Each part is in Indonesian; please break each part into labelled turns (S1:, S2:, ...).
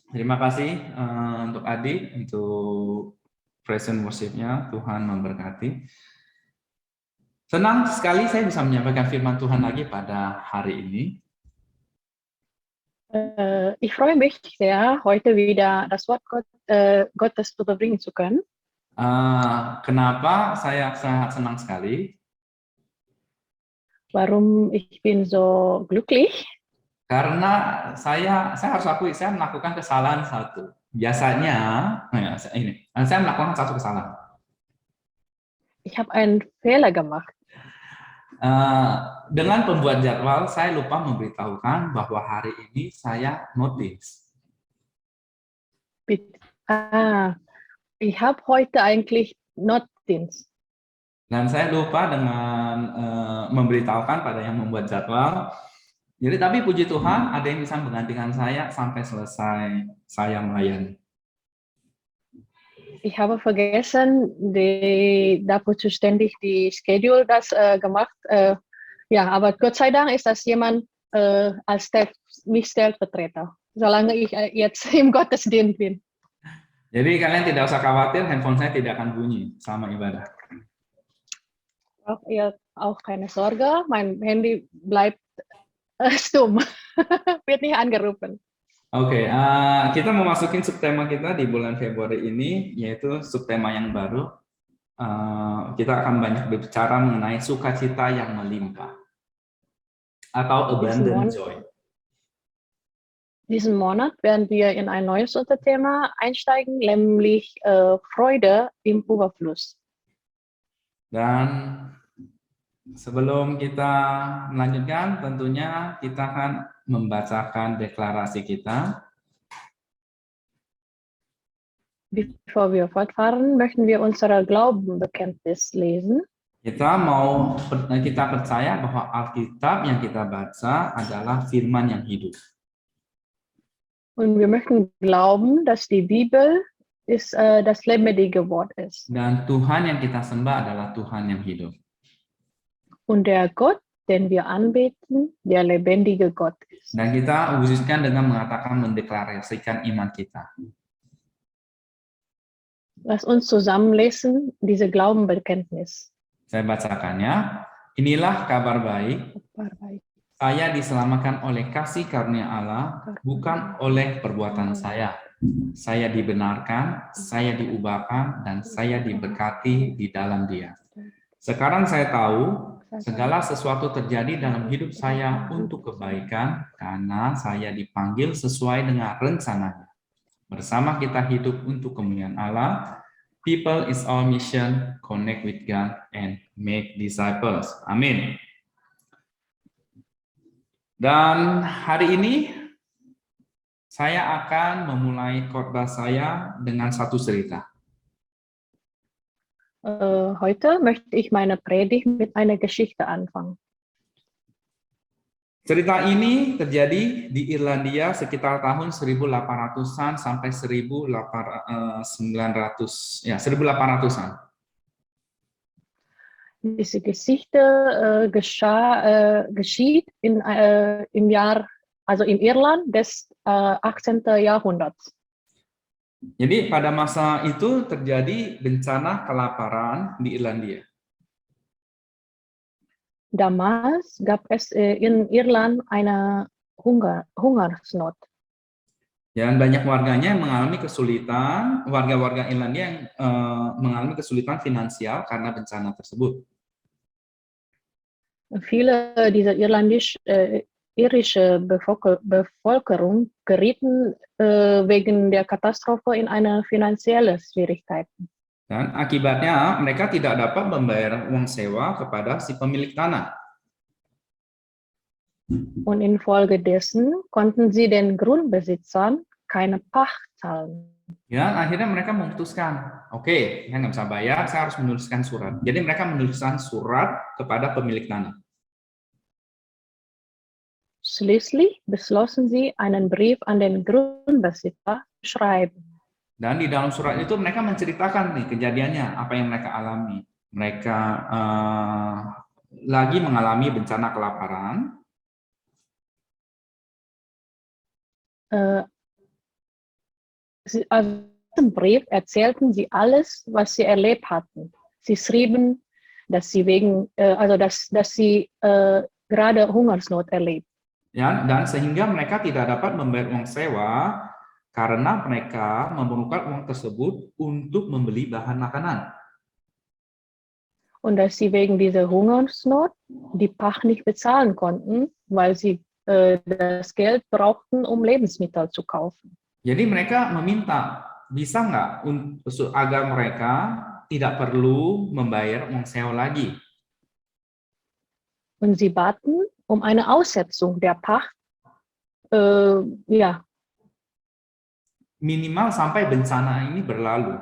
S1: Terima kasih untuk Adi untuk present worship-nya. Tuhan memberkati. Senang sekali saya bisa menyampaikan firman Tuhan lagi pada hari ini.
S2: Ich freue mich sehr, heute wieder das Wort Gottes überbringen zu können.
S1: Kenapa saya sangat senang sekali?
S2: Warum ich bin so glücklich?
S1: Karena saya harus akui, saya melakukan kesalahan satu. Biasanya, saya melakukan satu kesalahan.
S2: Ich habe einen Fehler gemacht.
S1: Dengan pembuat jadwal, saya lupa memberitahukan bahwa hari ini saya notice.
S2: Ich habe heute eigentlich Notdienst.
S1: Dan saya lupa dengan memberitahukan pada yang membuat jadwal. Jadi tapi puji Tuhan ada yang bisa menggantikan saya sampai selesai saya melayani.
S2: Ich habe vergessen, dafür zuständig die Schedule das gemacht. Ja, aber Gott sei Dank ist das jemand als mich Stellvertreter, solange ich jetzt im Gottesdienst bin.
S1: Jadi kalian tidak usah khawatir, handphone saya tidak akan bunyi selama ibadah.
S2: Ihr auch keine Sorge, mein Handy bleibt stumm, wird nicht angerufen.
S1: Oke, kita memasukin subtema kita di bulan Februari ini, yaitu subtema yang baru. Kita akan banyak berbicara mengenai sukacita yang melimpah atau abundant joy.
S2: Diesen Monat werden wir in ein neues Unterthema einsteigen, nämlich Freude im Überfluss.
S1: Dan sebelum kita melanjutkan, tentunya kita akan membacakan deklarasi kita.
S2: Bevor wir fortfahren, möchten wir unser Glaubenbekenntnis lesen.
S1: Kita percaya bahwa Alkitab yang kita baca adalah firman yang hidup.
S2: Und wir möchten glauben, dass die Bibel das lebendige Wort ist.
S1: Dan Tuhan yang kita sembah adalah Tuhan yang hidup.
S2: Und der Gott, den wir anbeten, der lebendige Gott ist.
S1: Dan kita wujudkan dengan mengatakan mendeklarasikan iman kita.
S2: Lass uns zusammen lesen diese Glaubenbekenntnis.
S1: Saya bacakannya. Inilah kabar baik. Saya diselamatkan oleh kasih karunia Allah, bukan oleh perbuatan saya. Saya dibenarkan, saya diubahkan, dan saya diberkati di dalam Dia. Sekarang saya tahu, segala sesuatu terjadi dalam hidup saya untuk kebaikan, karena saya dipanggil sesuai dengan rencananya. Bersama kita hidup untuk kemuliaan Allah. People is our mission, connect with God, and make disciples. Amin. Dan hari ini saya akan memulai khotbah saya dengan satu cerita.
S2: Heute möchte ich meine Predigt mit einer Geschichte anfangen.
S1: Cerita ini terjadi di Irlandia sekitar tahun 1800-an sampai 1800-an.
S2: Diese Geschichte geschieht im Irland des 18. Jahrhunderts.
S1: Jadi pada masa itu terjadi bencana kelaparan di Irlandia.
S2: Damals gab es in Irland eine Hungersnot.
S1: Dan banyak warganya yang mengalami kesulitan, warga-warga Irlandia yang mengalami kesulitan finansial karena bencana tersebut.
S2: Viele dieser irische Bevölkerung gerieten wegen der Katastrophe in eine finanzielle Schwierigkeiten.
S1: Dan akibatnya mereka tidak dapat membayar uang sewa kepada si pemilik tanah.
S2: Und infolgedessen konnten sie den Grundbesitzern keine Pacht zahlen.
S1: Ya, akhirnya mereka memutuskan, oke, saya nggak bisa bayar, saya harus menuliskan surat. Jadi mereka menuliskan surat kepada pemilik tanah.
S2: Schließlich beschlossen sie, einen Brief an den Grundbesitzer zu schreiben.
S1: Dan di dalam surat itu mereka menceritakan nih kejadiannya, apa yang mereka alami. Mereka lagi mengalami bencana kelaparan.
S2: also im Brief erzählten sie alles, was sie erlebt hatten. Sie schrieben, dass sie dass sie gerade Hungersnot erlebt.
S1: Ya, dan sehingga mereka tidak dapat membayar uang sewa karena mereka memerlukan uang tersebut untuk membeli bahan makanan.
S2: Und dass sie wegen dieser Hungersnot die Pacht nicht bezahlen konnten, weil sie das Geld brauchten, um Lebensmittel zu kaufen.
S1: Jadi mereka meminta, bisa nggak agar mereka tidak perlu membayar uang sewa lagi.
S2: Und sie baten um eine Aussetzung der Pacht,
S1: Minimal sampai bencana ini berlalu.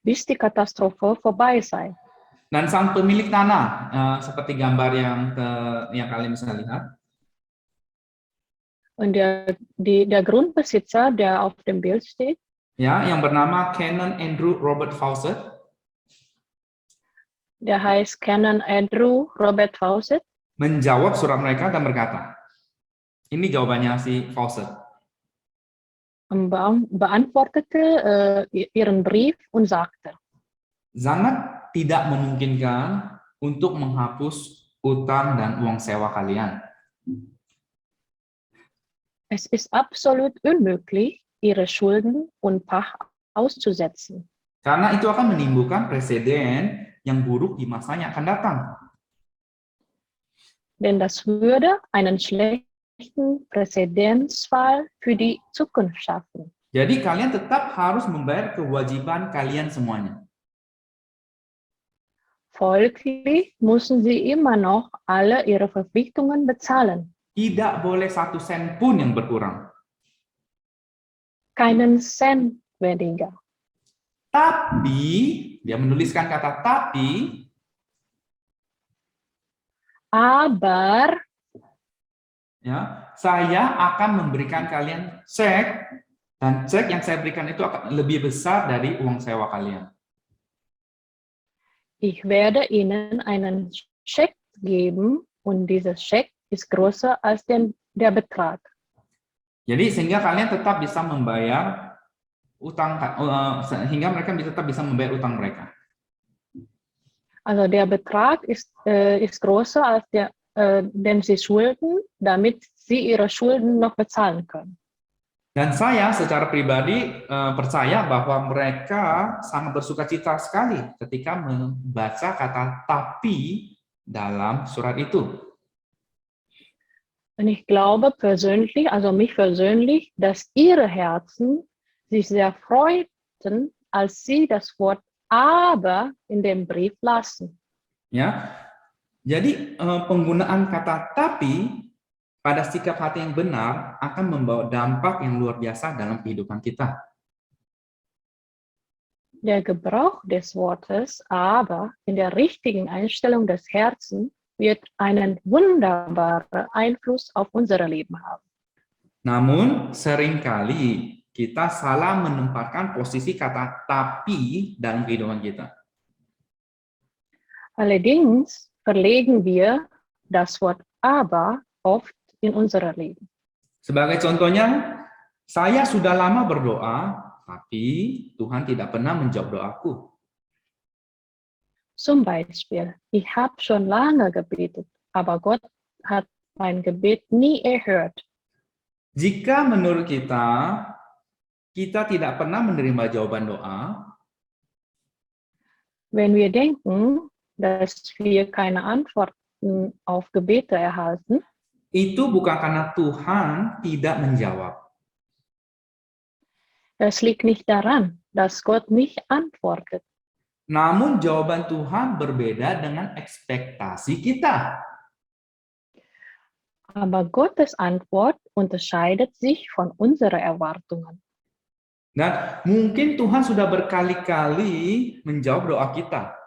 S2: bis die Katastrophe vorbei sei.
S1: Dan sang pemilik tanah, seperti gambar yang kalian bisa lihat.
S2: Und der Grundbesitzer, der auf dem Bild steht,
S1: Ya, yang bernama Canon Andrew Robert Fawcett.
S2: Der heißt Canon Andrew Robert Fawcett.
S1: Menjawab surat mereka dan berkata, ini jawabannya si Fawcett.
S2: Beantwortete ihren Brief und sagte,
S1: sangat tidak memungkinkan untuk menghapus utang dan uang sewa kalian.
S2: Es ist absolut unmöglich, ihre Schulden und Pacht auszusetzen.
S1: Karena itu akan menimbulkan presiden yang buruk di masa yang akan datang.
S2: Denn das würde einen schlechten Präzedenzfall für die Zukunft schaffen.
S1: Jadi kalian tetap harus membayar kewajiban kalian semuanya.
S2: Folglich müssen sie immer noch alle ihre Verpflichtungen bezahlen.
S1: Tidak boleh 1 sen pun yang berkurang.
S2: Keinen Cent weniger.
S1: Tapi, dia menuliskan kata tapi,
S2: aber,
S1: ya, saya akan memberikan kalian cek, dan cek yang saya berikan itu akan lebih besar dari uang sewa kalian.
S2: Ich werde Ihnen einen Scheck geben und dieser Scheck ist größer als der Betrag.
S1: Jadi sehingga kalian tetap bisa membayar utang, sehingga mereka tetap bisa membayar utang mereka.
S2: Also der Betrag ist größer als den Sie schulden, damit Sie Ihre Schulden noch bezahlen können.
S1: Dan saya secara pribadi percaya bahwa mereka sangat bersukacita sekali ketika membaca kata tapi dalam surat itu.
S2: Und ich glaube persönlich, also mich persönlich, dass ihre Herzen sich sehr freuten, als sie das Wort aber in dem Brief lasen.
S1: Ya, jadi penggunaan kata tapi pada sikap hati yang benar akan membawa dampak yang luar biasa dalam kehidupan kita.
S2: Der Gebrauch des Wortes aber in der richtigen Einstellung des Herzens wird einen wunderbaren Einfluss auf unser Leben haben.
S1: Namun seringkali kita salah menempatkan posisi kata tapi dalam kehidupan kita.
S2: Allerdings verlegen wir das Wort aber oft in unser Leben.
S1: Sebagai contohnya, saya sudah lama berdoa, tapi Tuhan tidak pernah menjawab doaku.
S2: Zum Beispiel, ich habe schon lange gebetet, aber Gott hat mein Gebet nie erhört.
S1: Jika menurut kita tidak pernah menerima jawaban doa,
S2: wenn wir denken, dass wir keine Antworten auf Gebete erhalten,
S1: itu bukan karena Tuhan tidak menjawab.
S2: das liegt nicht daran, dass Gott nicht antwortet.
S1: Namun jawaban Tuhan berbeda dengan ekspektasi kita.
S2: Aber Gottes Antwort unterscheidet sich von unseren Erwartungen.
S1: Dan mungkin Tuhan sudah berkali-kali menjawab doa kita.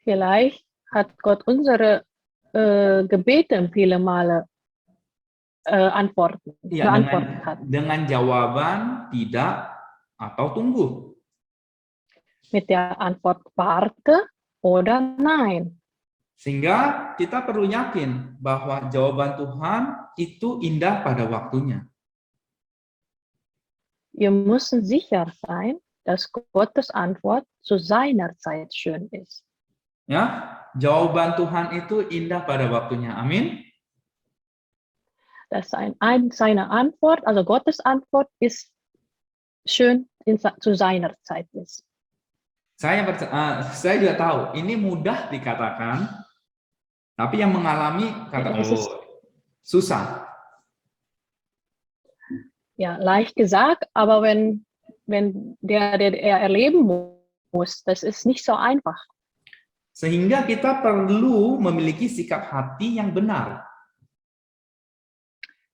S2: Vielleicht hat Gott unsere Gebete viele Male beantwortet hat.
S1: Dengan jawaban tidak atau tunggu.
S2: Mit der Antwort warte oder nein.
S1: Sehingga kita perlu yakin bahwa jawaban Tuhan itu indah pada waktunya.
S2: Wir müssen sicher sein, dass Gottes Antwort zu seiner Zeit schön ist.
S1: Ya, jawaban Tuhan itu indah pada waktunya. Amin.
S2: Dass seine Antwort, also Gottes Antwort, ist schön zu seiner Zeit ist.
S1: Saya juga tahu ini mudah dikatakan, tapi yang mengalami kata susah.
S2: Ja, leicht gesagt, aber wenn der erleben muss, das ist nicht so einfach.
S1: Sehingga kita perlu memiliki sikap hati yang benar.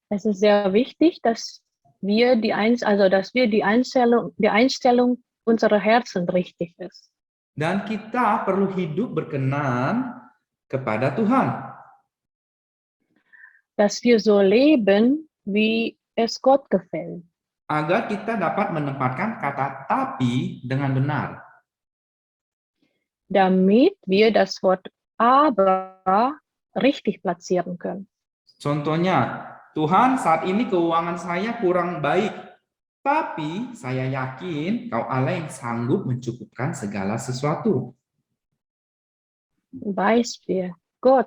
S2: Es ist sehr wichtig, dass wir die Einstellung unserer Herzen richtig ist.
S1: Dan kita perlu hidup berkenan kepada Tuhan.
S2: Dass wir so leben, wie es Gott gefällt.
S1: Agar kita dapat menempatkan kata tapi dengan benar.
S2: Damit wir das Wort aber richtig platzieren können.
S1: Contohnya, Tuhan, saat ini keuangan saya kurang baik, tapi saya yakin Kau Allah yang sanggup mencukupkan segala sesuatu.
S2: Beispiel, Gott,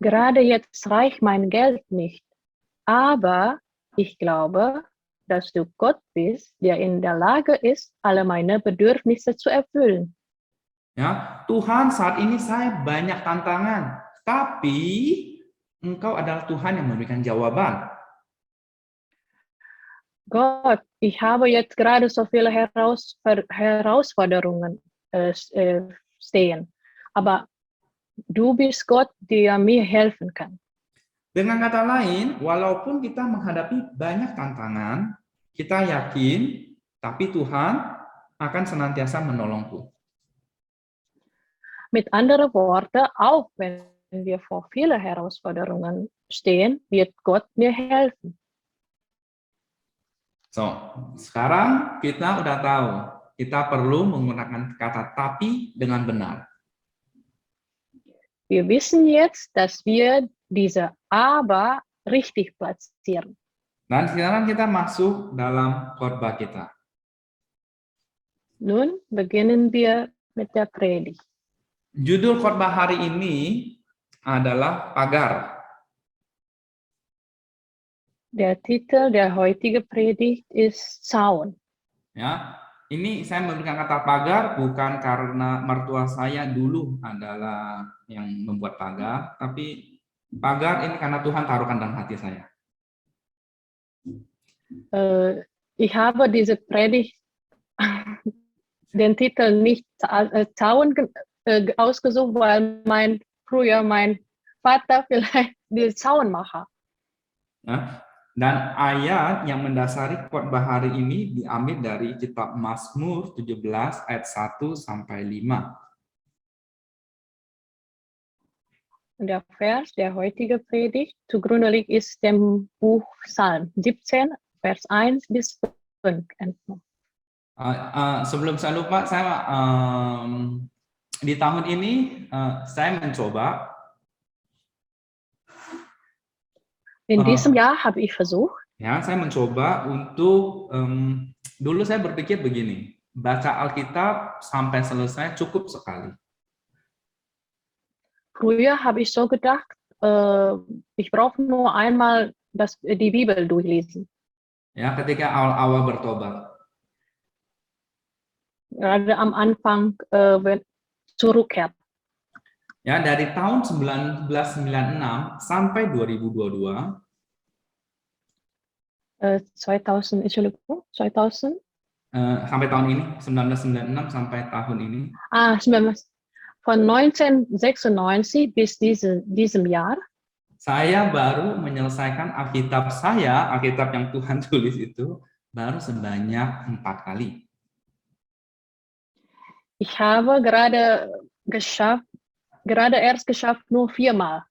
S2: gerade jetzt reicht mein Geld nicht, aber ich glaube, dass du Gott bist, der in der Lage ist, alle meine Bedürfnisse zu erfüllen.
S1: Ya, Tuhan, saat ini saya banyak tantangan, tapi Engkau adalah Tuhan yang memberikan jawaban.
S2: Gott, ich habe jetzt gerade so viele Herausforderungen stehen, aber du bist Gott, der mir helfen kann.
S1: Dengan kata lain, walaupun kita menghadapi banyak tantangan, kita yakin, tapi Tuhan akan senantiasa menolongku.
S2: Mit anderen Worten, auch wenn wir vor vielen Herausforderungen stehen, wird Gott mir helfen.
S1: So, sekarang kita udah tahu, kita perlu menggunakan kata tapi dengan benar.
S2: Wir wissen jetzt, dass wir diese aber richtig platzieren.
S1: Dan sekarang kita masuk dalam khotbah kita.
S2: Nun beginnen wir mit der Predigt.
S1: Judul khotbah hari ini adalah pagar.
S2: Der Titel der heutigen Predigt ist Zaun.
S1: Ya, ini saya memberikan kata pagar bukan karena mertua saya dulu adalah yang membuat pagar, tapi pagar ini karena Tuhan taruhkan dalam hati saya.
S2: Ich habe diese Predigt den Titel nicht Zaun ausgesucht, weil mein Vater vielleicht die Zaunmacher.
S1: Ya, dan ayat yang mendasari khotbah hari ini diambil dari kitab Mazmur 17 ayat 1 sampai 5.
S2: Der Vers der heutigen Predigt zugrunde liegt ist dem Buch Psalm 17, Vers 1 bis 5.
S1: Sebelum saya lupa, saya di tahun ini saya mencoba.
S2: In diesem Jahr habe ich versucht.
S1: Ya, saya mencoba untuk dulu saya berpikir begini, baca Alkitab sampai selesai cukup sekali.
S2: Früher habe ich so gedacht, ich brauche nur einmal die Bibel durchlesen.
S1: Ya, ketika awal-awal bertobat.
S2: Gerade am Anfang zurückkehrt.
S1: Ya, dari tahun 1996 sampai 2022.
S2: 2000, Entschuldigung, 2000?
S1: Sampai tahun ini, 1996 sampai tahun ini.
S2: 19. Von 1996 bis diesem Jahr.
S1: Saya baru menyelesaikan Alkitab saya, Alkitab yang Tuhan tulis itu, baru sebanyak 4 kali.
S2: Ich habe gerade erst geschafft nur 4 Mal.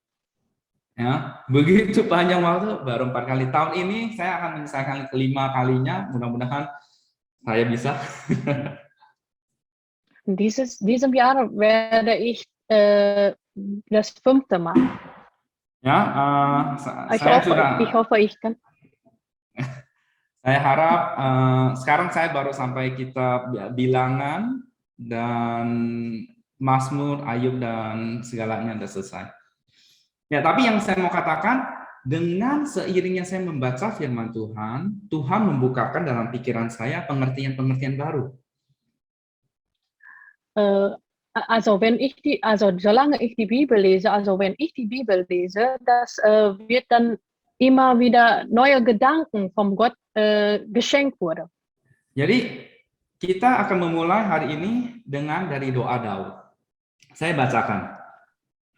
S1: Ya, begitu panjang waktu, baru 4 kali. Tahun ini saya akan menyelesaikan ke-5 kalinya, mudah-mudahan saya bisa.
S2: Diesem Jahr werde ich das 5. Mal.
S1: Ya,
S2: ich hoffe, ich kann.
S1: Saya harap sekarang saya baru sampai kitab Bilangan dan Mazmur, Ayub dan segalanya sudah selesai. Ya, tapi yang saya mau katakan, dengan seiringnya saya membaca firman Tuhan, Tuhan membukakan dalam pikiran saya pengertian-pengertian baru.
S2: Solange ich die Bibel lese, also wenn ich die Bibel lese, das wird dann immer wieder neue Gedanken vom Gott geschenkt wurde.
S1: Jadi kita akan memulai hari ini dengan dari doa Daud. Saya bacakan.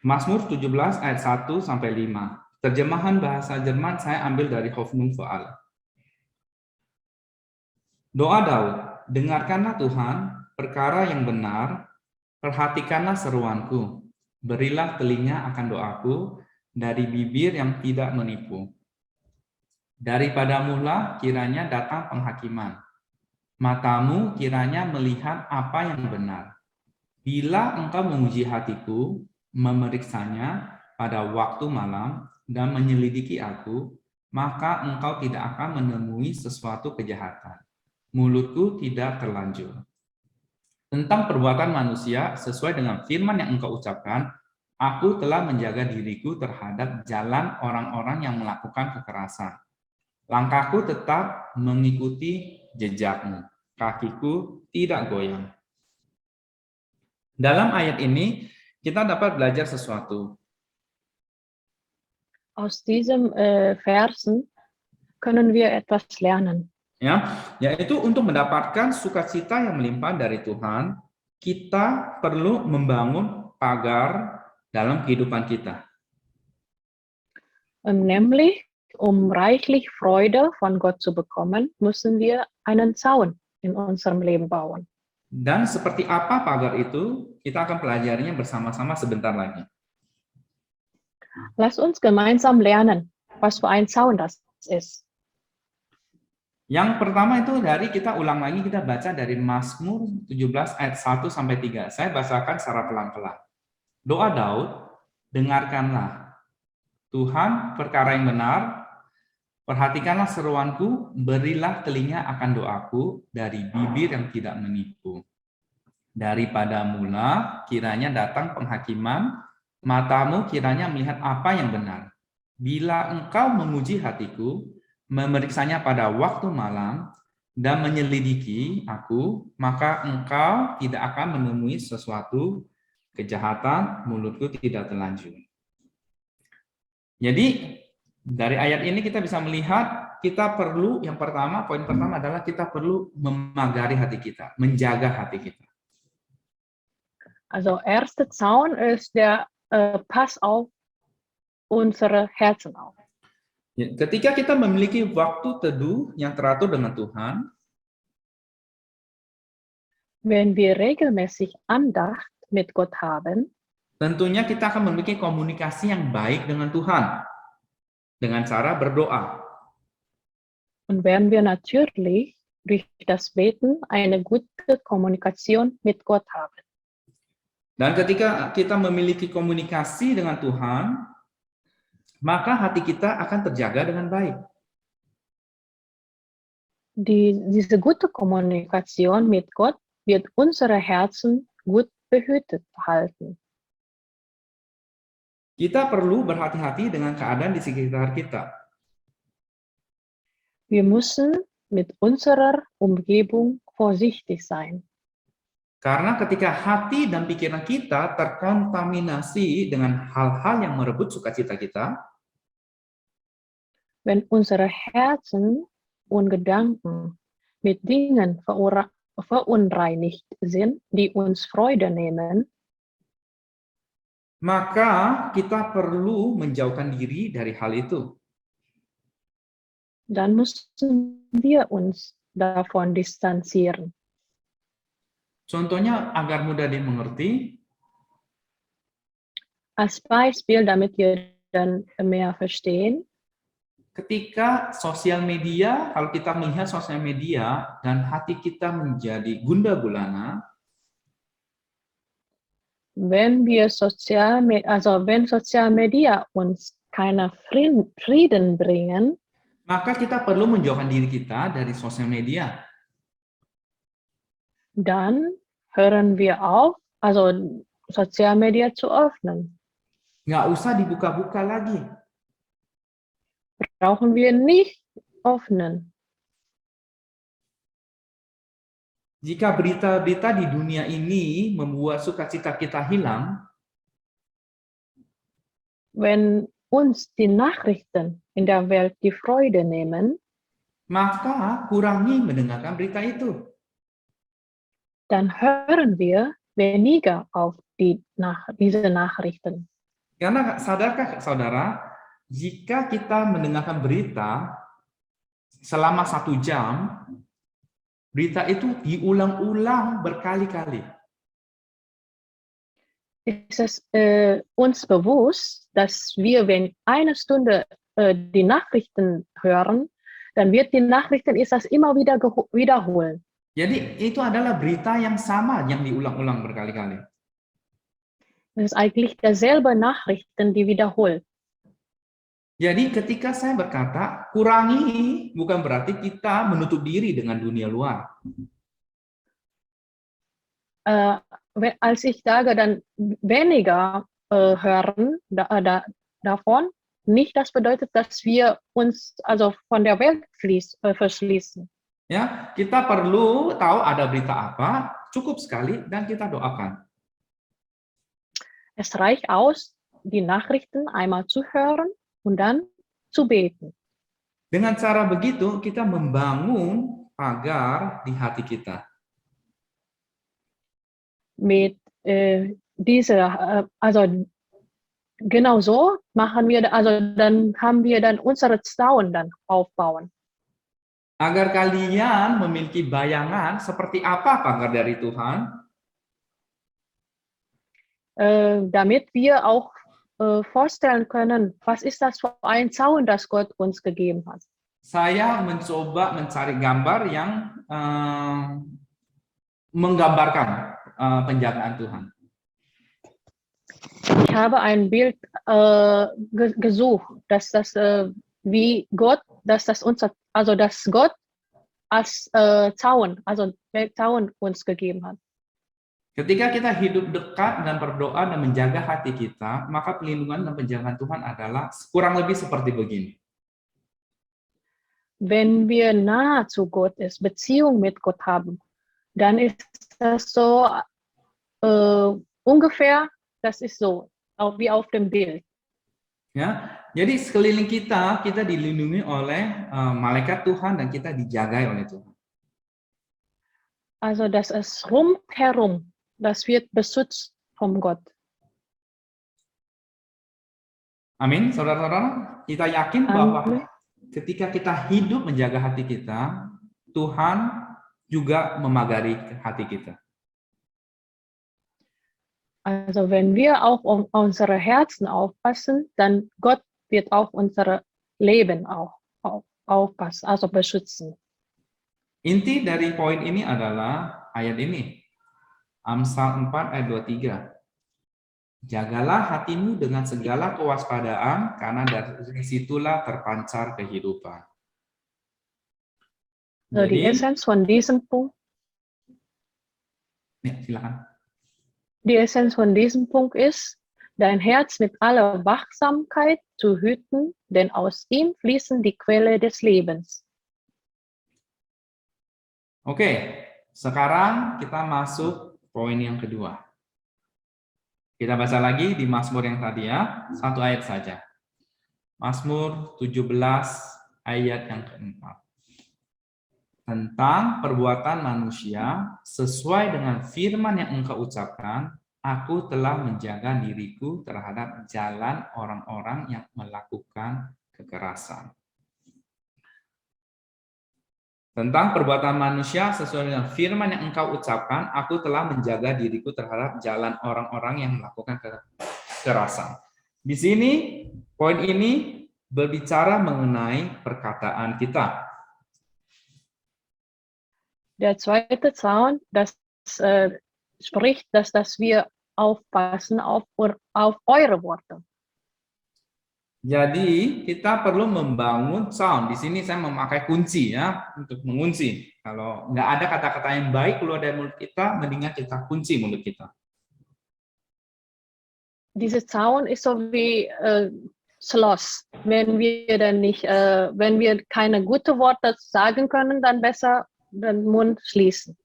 S1: Mazmur 17 ayat 1 sampai 5. Terjemahan bahasa Jerman saya ambil dari Hoffnung für alle. Doa Daud, dengarkanlah Tuhan perkara yang benar, perhatikanlah seruanku, berilah telinga akan doaku dari bibir yang tidak menipu. Daripadamulah kiranya datang penghakiman. Matamu kiranya melihat apa yang benar. Bila engkau menguji hatiku, memeriksanya pada waktu malam dan menyelidiki aku, maka engkau tidak akan menemui sesuatu kejahatan. Mulutku tidak terlanjur. Tentang perbuatan manusia, sesuai dengan firman yang engkau ucapkan, aku telah menjaga diriku terhadap jalan orang-orang yang melakukan kekerasan. Langkahku tetap mengikuti jejakmu. Kakiku tidak goyang. Dalam ayat ini, kita dapat belajar sesuatu.
S2: Aus diesem Versen können wir etwas lernen.
S1: Ya, yaitu untuk mendapatkan sukacita yang melimpah dari Tuhan, kita perlu membangun pagar dalam kehidupan kita.
S2: Nämlich, um reichlich Freude von Gott zu bekommen, müssen wir einen Zaun in unserem Leben bauen.
S1: Dan seperti apa pagar itu, kita akan pelajarinya bersama-sama sebentar lagi.
S2: Lass uns gemeinsam lernen, was für ein Zaun das ist.
S1: Yang pertama itu kita ulang lagi, kita baca dari Mazmur 17 ayat 1 sampai 3. Saya bacakan secara pelan-pelan. Doa Daud, dengarkanlah Tuhan perkara yang benar, perhatikanlah seruanku, berilah telinga akan doaku dari bibir yang tidak menipu. Daripada mula kiranya datang penghakiman, matamu kiranya melihat apa yang benar. Bila engkau menguji hatiku, memeriksanya pada waktu malam, dan menyelidiki aku, maka engkau tidak akan menemui sesuatu kejahatan, mulutku tidak terlanjur. Jadi, dari ayat ini kita bisa melihat, kita perlu, yang pertama, poin pertama adalah kita perlu memagari hati kita, menjaga hati kita.
S2: Also, erster Zaun ist der Pass auf unsere Herzen auf.
S1: Ketika kita memiliki waktu teduh yang teratur dengan Tuhan,
S2: wenn wir regelmäßig Andacht mit Gott haben,
S1: tentunya kita akan memiliki komunikasi yang baik dengan Tuhan dengan cara berdoa.
S2: Und werden wir natürlich durch das Beten eine gute Kommunikation mit Gott haben.
S1: Dan ketika kita memiliki komunikasi dengan Tuhan, maka hati kita akan terjaga dengan baik.
S2: Diese gute Kommunikation mit Gott wird unsere Herzen gut behütet halten.
S1: Kita perlu berhati-hati dengan keadaan di sekitar kita.
S2: Wir müssen mit unserer Umgebung vorsichtig sein.
S1: Karena ketika hati dan pikiran kita terkontaminasi dengan hal-hal yang merebut sukacita kita,
S2: wenn unsere Herzen und Gedanken mit Dingen verunreinigt sind, die uns Freude nehmen,
S1: maka kita perlu menjauhkan diri dari hal itu.
S2: dann müssen wir uns davon distanzieren.
S1: Contohnya agar mudah dimengerti,
S2: als Beispiel, damit wir dann mehr verstehen,
S1: ketika sosial media, kalau kita melihat sosial media dan hati kita menjadi gundah gulana,
S2: wenn Social Media uns keinen Frieden bringen,
S1: Maka kita perlu menjauhkan diri kita dari sosial media.
S2: Dann hören wir auf, also Sozialmedia zu öffnen.
S1: Nggak usah dibuka-buka lagi.
S2: Brauchen wir nicht öffnen.
S1: Jika berita-berita di dunia ini membuat sukacita kita hilang,
S2: Wenn uns die Nachrichten in der Welt die Freude nehmen,
S1: maka kurangi mendengarkan berita itu.
S2: dann hören wir weniger auf diese Nachrichten.
S1: Karena sadarkah saudara, jika kita mendengarkan berita selama 1 jam, berita itu diulang-ulang berkali-kali.
S2: Ist es uns bewusst, dass wir, wenn eine Stunde die Nachrichten hören, dann wird die Nachrichten ist das immer wieder wiederholen.
S1: Jadi itu adalah berita yang sama yang diulang-ulang berkali-kali.
S2: Das ist eigentlich derselbe Nachrichten, die wiederholt.
S1: Jadi ketika saya berkata kurangi, bukan berarti kita menutup diri dengan dunia luar.
S2: Als ich sage, dann weniger hören davon, nicht das bedeutet, dass wir uns also von der Welt verschließen.
S1: Ya, kita perlu tahu ada berita apa, cukup sekali dan kita doakan.
S2: Es reicht aus, die Nachrichten einmal zu hören und dann zu beten.
S1: Dengan cara begitu kita membangun pagar di hati kita.
S2: Mit also genau so machen wir, also dann haben wir dann unsere Zaun dann aufbauen.
S1: Agar kalian memiliki bayangan seperti apa pagar dari Tuhan,
S2: damit wir auch vorstellen können, was ist das für ein Zaun, das Gott uns gegeben hat.
S1: Saya mencoba mencari gambar yang menggambarkan penjagaan Tuhan.
S2: Ich habe ein Bild gesucht, dass das wie Gott, dass das Gott als Zaun, also der Zaun uns gegeben hat.
S1: Ketika kita hidup dekat dan berdoa dan menjaga hati kita, maka pelindungan dan penjagaan Tuhan adalah kurang lebih seperti begini.
S2: Wenn wir nahe zu Gott ist, Beziehung mit Gott haben, dann ist das so ungefähr, das ist so, auch wie auf dem Bild.
S1: Ya, jadi sekeliling kita dilindungi oleh malaikat Tuhan dan kita dijagai oleh Tuhan.
S2: Also das ist rundherum, das wird beschützt vom Gott.
S1: Amin, saudara-saudara. Kita yakin bahwa ketika kita hidup menjaga hati kita, Tuhan juga memagari hati kita.
S2: Also wenn wir auch auf unsere Herzen aufpassen, dann Gott wird auch unser Leben auch aufpassen, also beschützen.
S1: Inti dari poin ini adalah ayat ini. Amsal 4 ayat 23. Jagalah hatimu dengan segala kewaspadaan, karena dari situlah terpancar kehidupan.
S2: So, die Essenz von diesem Punkt.
S1: Ya, silakan.
S2: Die Essenz von diesem Punkt ist, dein Herz mit aller Wachsamkeit zu hüten, denn aus ihm fließen die Quelle des Lebens.
S1: Oke, sekarang kita masuk poin yang kedua. Kita baca lagi di Mazmur yang tadi ya, 1 ayat saja. Mazmur 17 ayat yang keempat. Tentang perbuatan manusia, sesuai dengan firman yang engkau ucapkan, aku telah menjaga diriku terhadap jalan orang-orang yang melakukan kekerasan. Tentang perbuatan manusia, sesuai dengan firman yang engkau ucapkan, aku telah menjaga diriku terhadap jalan orang-orang yang melakukan kekerasan. Di sini, poin ini berbicara mengenai perkataan kita.
S2: Der zweite Zaun, das spricht, dass wir aufpassen auf eure Worte.
S1: Jadi kita perlu membangun sound. Di sini saya memakai kunci ya untuk mengunci. Kalau nggak ada kata-kata yang baik keluar dari mulut kita, mendingan kita kunci mulut kita.
S2: Diese Zaun ist so wie Schloss. Wenn wir dann nicht, wenn wir keine gute Worte sagen können, dann besser den Mund schließen.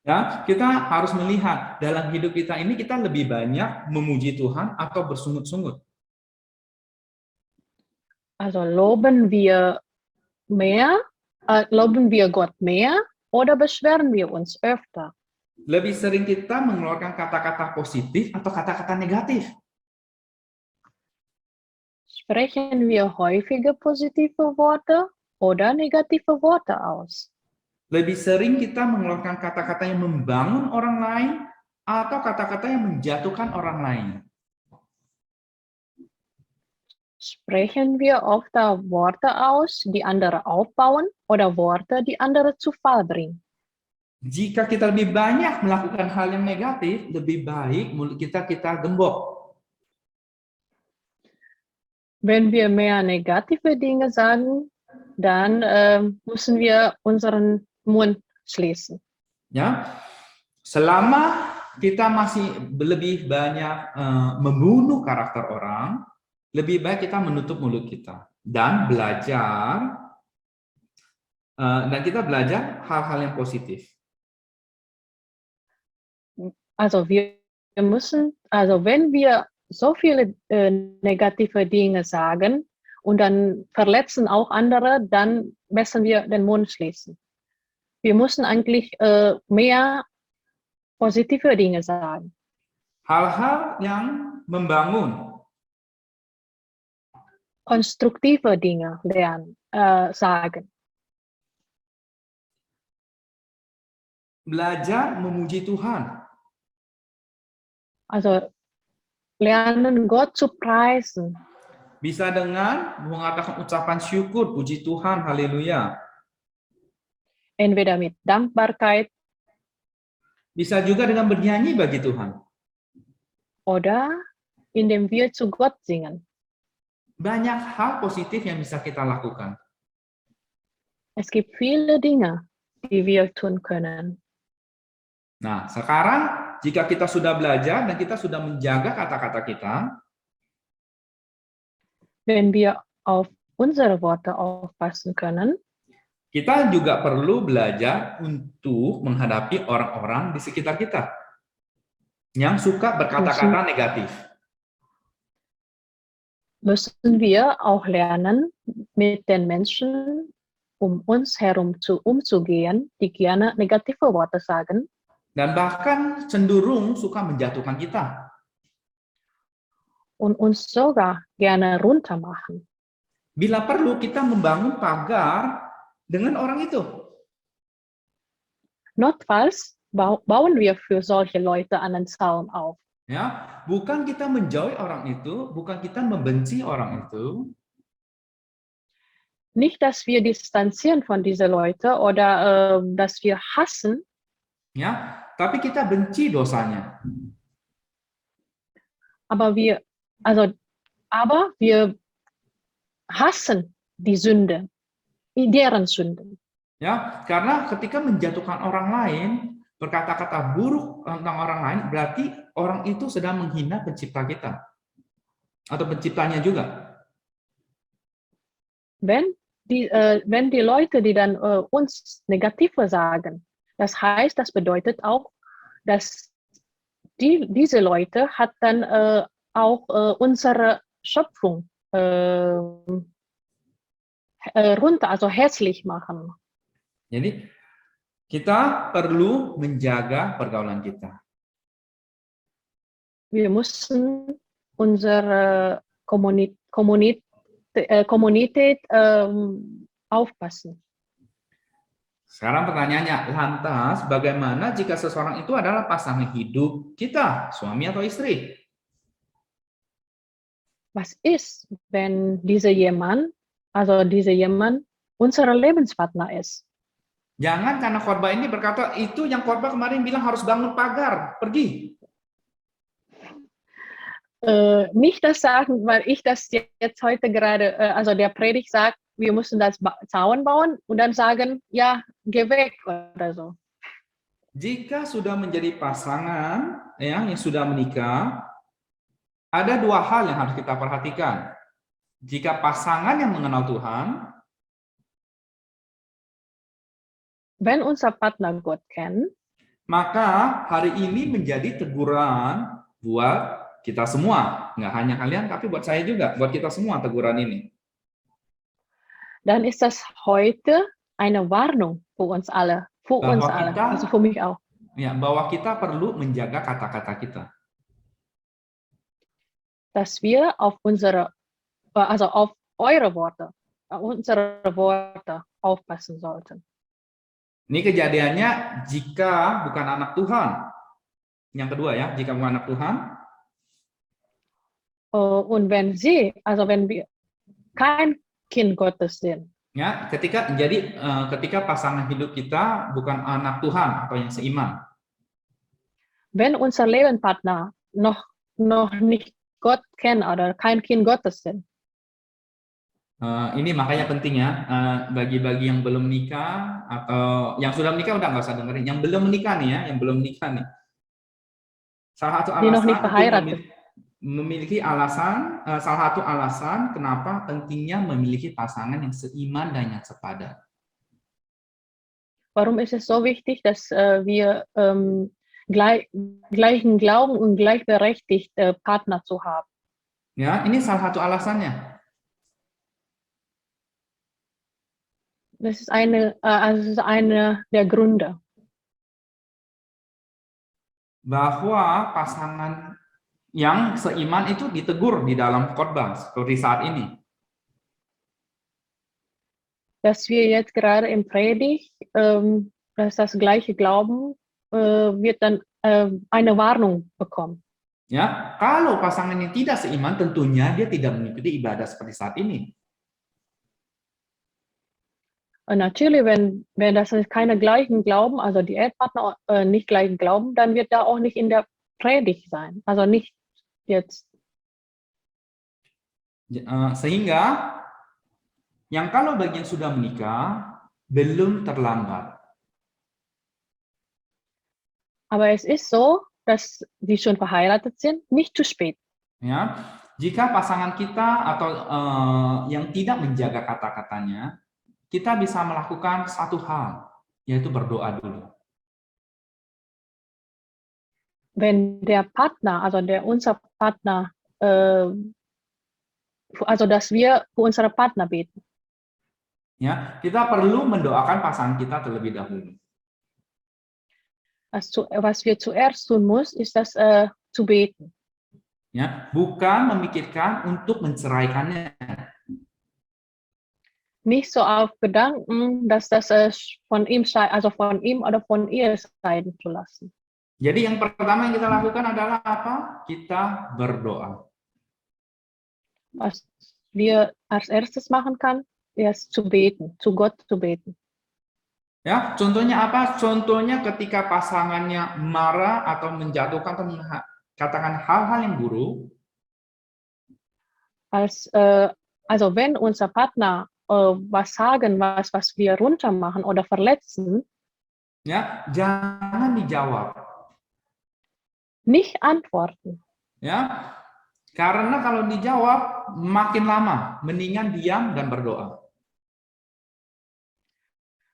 S1: Ya, kita harus melihat dalam hidup kita ini kita lebih banyak memuji Tuhan atau bersungut-sungut.
S2: Also loben wir Gott mehr oder beschweren wir uns öfter?
S1: Lebih sering kita mengeluarkan kata-kata positif atau kata-kata negatif.
S2: Sprechen wir häufiger positive Worte oder negative Worte aus?
S1: Lebih sering kita mengeluarkan kata-kata yang membangun orang lain atau kata-kata yang menjatuhkan orang lain.
S2: Sprechen wir öfter Worte aus, die andere aufbauen, oder Worte, die andere zu Fall bringen?
S1: Jika kita lebih banyak melakukan hal yang negatif, lebih baik mulut kita gembok.
S2: Wenn wir mehr negative Dinge sagen, dann müssen wir unseren Mund schließen.
S1: Ya, selama kita masih lebih banyak membunuh karakter orang, lebih baik kita menutup mulut kita dan belajar kita belajar hal-hal yang positif.
S2: Also wenn wir so viele negative Dinge sagen und dann verletzen auch andere, dann müssen wir den Mund schließen. Wir müssen eigentlich mehr positive Dinge sagen.
S1: Hal-hal yang membangun.
S2: Konstruktive Dinge sagen.
S1: Belajar memuji Tuhan.
S2: Also lernen Gott zu preisen.
S1: Bisa dengan mengatakan ucapan syukur, puji Tuhan, haleluya.
S2: Entweder mit Dankbarkeit.
S1: Bisa juga dengan bernyanyi bagi Tuhan.
S2: Oder indem wir zu Gott singen.
S1: Banyak hal positif yang bisa kita lakukan.
S2: Es gibt viele Dinge, die wir tun können.
S1: Nah, sekarang jika kita sudah belajar dan kita sudah menjaga kata-kata kita,
S2: wenn wir auf unsere Worte aufpassen können,
S1: kita juga perlu belajar untuk menghadapi orang-orang di sekitar kita yang suka berkata-kata negatif.
S2: Müssen wir auch lernen, mit den Menschen um uns herum umzugehen, die gerne negative Worte sagen.
S1: Dan bahkan cenderung suka menjatuhkan kita.
S2: Und uns sogar gerne runtermachen.
S1: Bila perlu kita membangun pagar dengan orang itu.
S2: Notfalls bauen wir für solche Leute einen Zaun auf.
S1: Ya, bukan kita menjauhi orang itu, bukan kita membenci orang itu.
S2: Nicht, dass wir distanzieren von diesen Leuten oder dass wir hassen.
S1: Ya, tapi kita benci dosanya.
S2: Aber wir hassen die Sünde, deren Sünden.
S1: Ya, karena ketika menjatuhkan orang lain, berkata-kata buruk tentang orang lain, berarti orang itu sedang menghina pencipta kita atau penciptanya juga.
S2: Wenn die Leute, die dann uns Negative sagen, das heißt, das bedeutet auch, dass diese Leute hat dann auch unsere Schöpfung also hässlich machen.
S1: Jadi kita perlu menjaga pergaulan kita.
S2: Wir müssen unsere Kommunität aufpassen.
S1: Sekarang pertanyaannya, lantas bagaimana jika seseorang itu adalah pasangan hidup kita, suami atau istri?
S2: Was ist, wenn dieser jemand unser Lebenspartner ist?
S1: Jangan karena khotbah ini berkata, itu yang khotbah kemarin bilang harus bangun pagar, pergi.
S2: nicht das sagen, weil ich das jetzt heute gerade, also der Predigt sagt, wir müssen das Zaun bauen und dann sagen, ja, geh weg oder so.
S1: Jika sudah menjadi pasangan ya, yang sudah menikah, ada dua hal yang harus kita perhatikan. Jika pasangan yang mengenal Tuhan,
S2: wenn unser Partner Gott kennt,
S1: maka hari ini menjadi teguran buat kita semua. Nggak hanya kalian, tapi buat saya juga, buat kita semua teguran ini.
S2: dann ist das heute eine Warnung für uns alle, also für mich auch.
S1: Ya, bahwa kita perlu menjaga kata-kata kita.
S2: Dass wir auf unsere, also auf unsere Worte aufpassen sollten.
S1: Ini kejadiannya jika bukan anak Tuhan. Yang kedua ya, jika bukan anak Tuhan.
S2: Und wenn wir kein Kind Gottes sind.
S1: Ya, ketika pasangan hidup kita bukan anak Tuhan atau yang seiman.
S2: Wenn unser Lebenspartner noch nicht Gott kennen oder kein Kind Gottes sind.
S1: Ini makanya penting ya, bagi yang belum menikah atau yang sudah menikah udah nggak usah dengerin. Yang belum menikah nih ya, yang belum menikah nih. Salah satu alasan kenapa pentingnya memiliki pasangan yang seiman dan yang sepadan.
S2: Warum ist es so wichtig, dass wir gleichen Glauben und gleichberechtigt Partner zu haben?
S1: Ya, ini salah satu alasannya.
S2: Das ist eine der Gründe.
S1: Bahwa pasangan yang seiman itu ditegur di dalam khotbah seperti saat ini.
S2: Dass wir jetzt gerade im Predigt, dass das gleiche Glauben wird dann eine Warnung bekommen.
S1: Ya, kalau pasangan yang tidak seiman tentunya dia tidak mengikuti ibadah seperti saat ini.
S2: Natürlich, wenn das keine gleichen Glauben, also die Ehepartner nicht gleichen Glauben, dann wird da auch nicht in der Predigt sein. Also nicht jetzt.
S1: Sehingga yang kalau bagian sudah menikah belum terlambat.
S2: Aber es ist so, dass die schon verheiratet sind, nicht zu spät.
S1: Ya, jika pasangan kita atau yang tidak menjaga kata-katanya, kita bisa melakukan satu hal, yaitu berdoa dulu.
S2: Wenn der Partner, also unser Partner, also dass wir für unsere Partner beten.
S1: Ya, kita perlu mendoakan pasangan kita terlebih dahulu.
S2: Was wir zuerst tun muss, ist das zu beten.
S1: Ya, bukan memikirkan untuk menceraikannya.
S2: Nicht so auf Gedanken, dass das von ihm oder von ihr scheiden zu lassen.
S1: Jadi yang pertama yang kita lakukan adalah apa? Kita berdoa.
S2: Was wir als erstes machen kann, ist zu beten, zu Gott zu beten.
S1: Ya, contohnya apa? Contohnya ketika pasangannya marah atau menjatuhkan atau katakan hal-hal yang buruk.
S2: Also wenn unser Partner was sagen, was wir runter machen oder verletzen,
S1: ya, jangan dijawab.
S2: Nicht antworten.
S1: Ya, karena kalau dijawab makin lama, mendingan diam dan berdoa.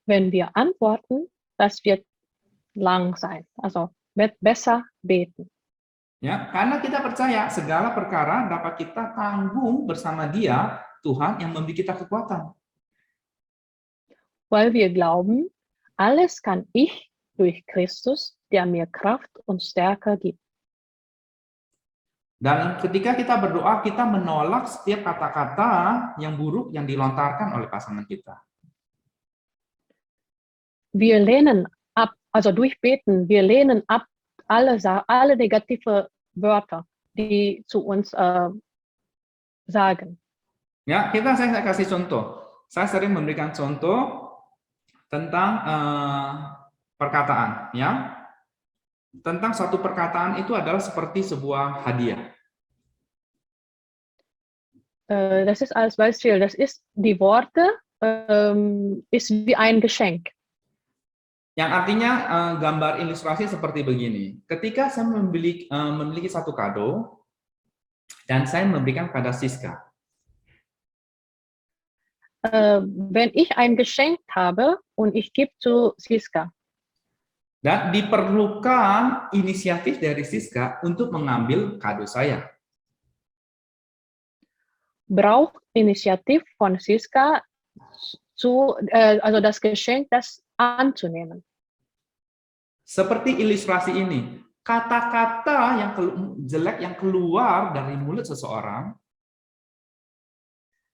S2: Wenn wir antworten, das wird lang sein. Also besser beten.
S1: Ya, karena kita percaya segala perkara dapat kita tanggung bersama Dia, Tuhan yang memberi kita kekuatan.
S2: Weil wir glauben, alles kann ich durch Christus, der mir Kraft und Stärke gibt.
S1: Dan ketika kita berdoa, kita menolak setiap kata-kata yang buruk yang dilontarkan oleh pasangan kita.
S2: Wir lehnen ab, also durch Beten, wir lehnen ab alle negative Wörter, die zu uns sagen.
S1: Ya, saya kasih contoh. Saya sering memberikan contoh tentang perkataan, ya. Tentang satu perkataan itu adalah seperti sebuah hadiah.
S2: Das ist als Beispiel, das ist die Worte ist wie ein Geschenk.
S1: Yang artinya gambar ilustrasi seperti begini. Ketika saya memiliki satu kado dan saya memberikan pada Siska.
S2: Wenn ich ein Geschenk habe und ich gebe zu Siska.
S1: Dan diperlukan inisiatif dari Siska untuk mengambil kado saya.
S2: Braucht Initiativ von Siska also das Geschenk, das anzunehmen.
S1: Seperti ilustrasi ini, kata-kata yang jelek yang keluar dari mulut seseorang.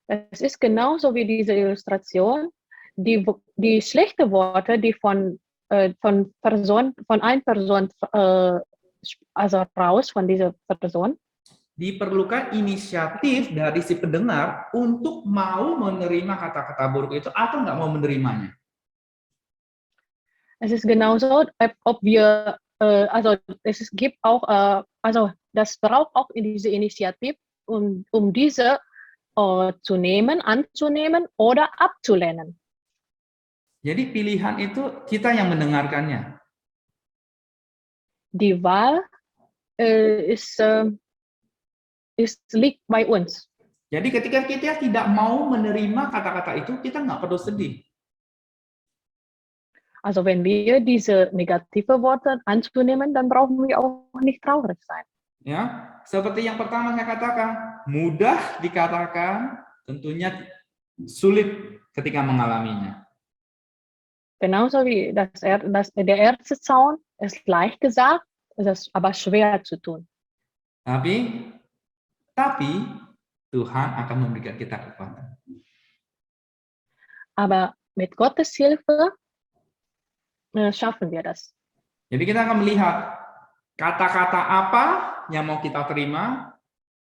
S2: Es ist genauso wie diese Illustration, die schlechte Worte, die von einer Person also raus von dieser Person.
S1: Diperlukan inisiatif dari si pendengar untuk mau menerima kata-kata buruk itu atau nggak mau menerimanya.
S2: Es ist genauso, ob wir, also es gibt auch, also das braucht auch diese Initiative, um diese zu nehmen, anzunehmen oder abzulehnen.
S1: Jadi pilihan itu kita yang mendengarkannya.
S2: Die Wahl liegt bei uns.
S1: Jadi ketika kita tidak mau menerima kata-kata itu, kita nggak perlu sedih.
S2: Also wenn wir diese negative Worte anzunehmen, dann brauchen wir auch nicht traurig sein.
S1: Ya, seperti yang pertama saya katakan, mudah dikatakan, tentunya sulit ketika mengalaminya.
S2: Genauso wie der erste Zaun ist leicht gesagt, ist es aber schwer zu tun.
S1: Tapi Tuhan akan memberikan kita kekuatan.
S2: Aber mit Gottes Hilfe schaffen wir das.
S1: Jadi kita akan melihat kata-kata apa yang mau kita terima,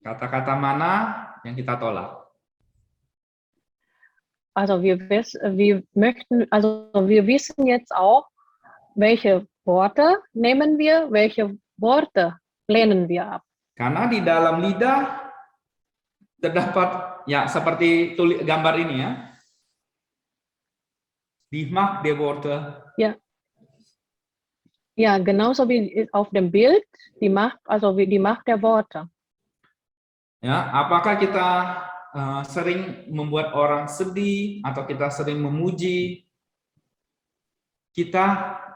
S1: kata-kata mana yang kita tolak.
S2: Also wir wissen jetzt auch, welche Worte nehmen wir, welche Worte lehnen wir ab.
S1: Karena di dalam lidah terdapat ya seperti gambar ini ya. Die Macht der Worte.
S2: Ja. Ja, genauso wie auf dem Bild, die Macht der Worte.
S1: Ya, apakah kita sering membuat orang sedih atau kita sering memuji? Kita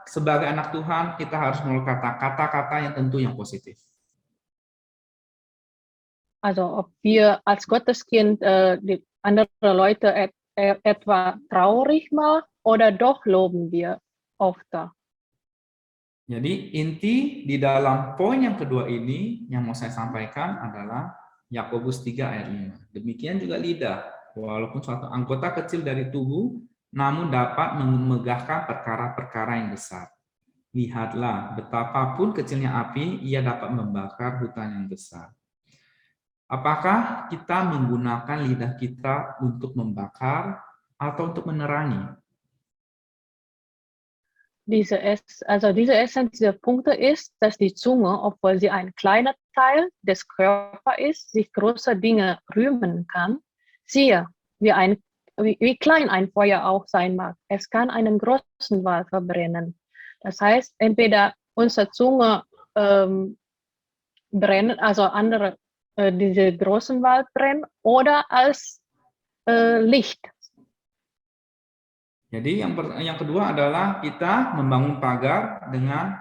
S1: sebagai anak Tuhan, kita harus mengeluarkan kata-kata yang tentu yang positif.
S2: Also ob wir als Gotteskind die andere Leute etwa traurig machen oder doch loben wir oft.
S1: Jadi inti di dalam poin yang kedua ini yang mau saya sampaikan adalah Yakobus 3 ayat 5. Demikian juga lidah, walaupun suatu anggota kecil dari tubuh, namun dapat memegahkan perkara-perkara yang besar. Lihatlah, betapapun kecilnya api, ia dapat membakar hutan yang besar. Apakah kita menggunakan lidah kita untuk membakar atau untuk menerangi?
S2: Diese Essenz dieser Punkte ist, dass die Zunge, obwohl sie ein kleiner Teil des Körpers ist, sich großer Dinge rühmen kann. Siehe, wie klein ein Feuer auch sein mag. Es kann einen großen Wald verbrennen. Das heißt, entweder unsere Zunge brennen, also diese großen Wald brennen, oder als Licht.
S1: Jadi yang kedua adalah kita membangun pagar dengan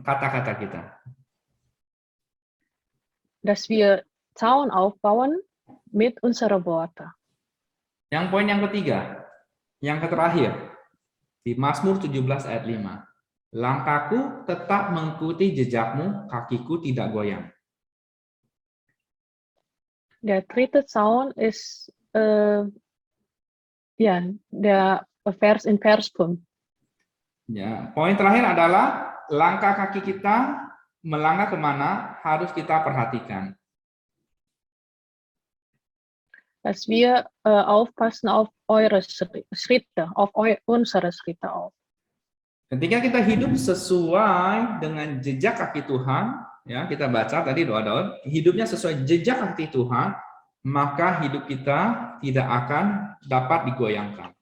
S1: kata-kata kita.
S2: Dass wir Zaun aufbauen mit unseren Worten.
S1: Yang poin yang ketiga, yang terakhir, di Mazmur 17 ayat 5. Langkahku tetap mengikuti jejakmu, kakiku tidak goyang.
S2: Der dritte Zaun ist der Vers in Vers 5.
S1: Ya, poin terakhir adalah langkah kaki kita melangkah kemana harus kita perhatikan.
S2: Dass wir aufpassen auf eure Schritte, auf unsere Schritte auf.
S1: Ketika kita hidup sesuai dengan jejak kaki Tuhan, ya kita baca tadi doa Daud, hidupnya sesuai jejak kaki Tuhan, maka hidup kita tidak akan dapat digoyangkan.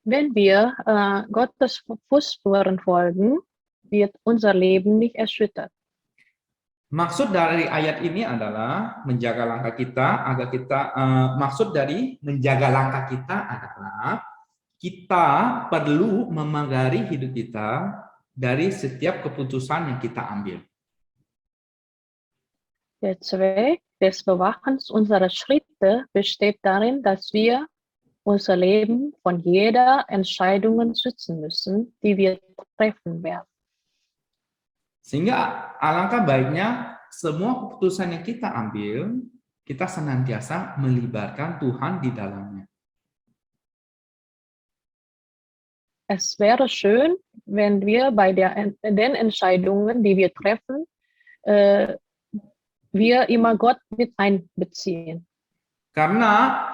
S2: Wenn wir Gottes Fußspuren folgen, wird unser Leben nicht erschüttert.
S1: Maksud dari ayat ini adalah menjaga langkah kita agar kita maksud dari menjaga langkah kita adalah kita perlu memagari hidup kita dari setiap keputusan yang kita ambil.
S2: Der Zweck des Bewachens unserer Schritte besteht darin, dass wir unser Leben von jeder Entscheidung schützen müssen, die wir treffen werden.
S1: Sehingga alangkah baiknya semua keputusan yang kita ambil, kita senantiasa melibatkan Tuhan di dalamnya.
S2: Es wäre schön, wenn wir bei den Entscheidungen, die wir treffen, wir immer Gott mit einbeziehen.
S1: Karena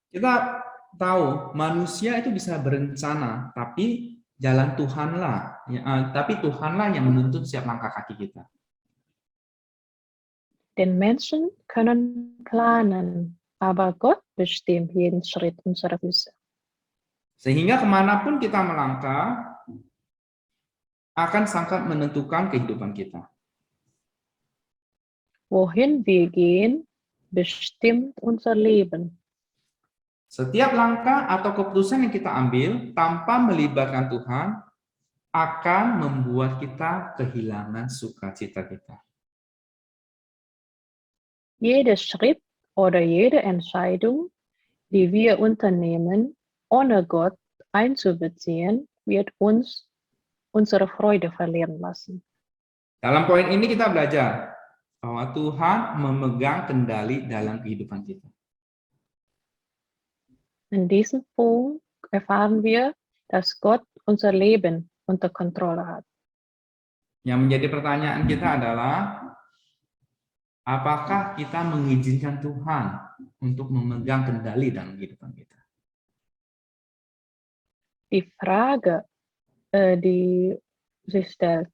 S1: kita tahu manusia itu bisa berencana, tapi jalan Tuhanlah, tapi Tuhanlah yang menuntun setiap langkah kaki kita.
S2: Denn Menschen können planen, aber Gott bestimmt jeden Schritt unserer Füße.
S1: Sehingga kemanapun kita melangkah, akan sangat menentukan kehidupan kita.
S2: Wohin wir gehen, bestimmt unser Leben.
S1: Setiap langkah atau keputusan yang kita ambil tanpa melibatkan Tuhan akan membuat kita kehilangan sukacita kita.
S2: Jeder Schritt oder jede Entscheidung, die wir unternehmen, ohne Gott einzubeziehen, wird uns unsere Freude verlieren lassen.
S1: Dalam poin ini kita belajar bahwa Tuhan memegang kendali dalam kehidupan kita.
S2: In diesem Punkt erfahren wir, dass Gott unser Leben unter Kontrolle hat.
S1: Yang menjadi pertanyaan kita adalah, apakah kita mengizinkan Tuhan untuk memegang kendali dalam kehidupan kita?
S2: Die Frage, die sich stellt,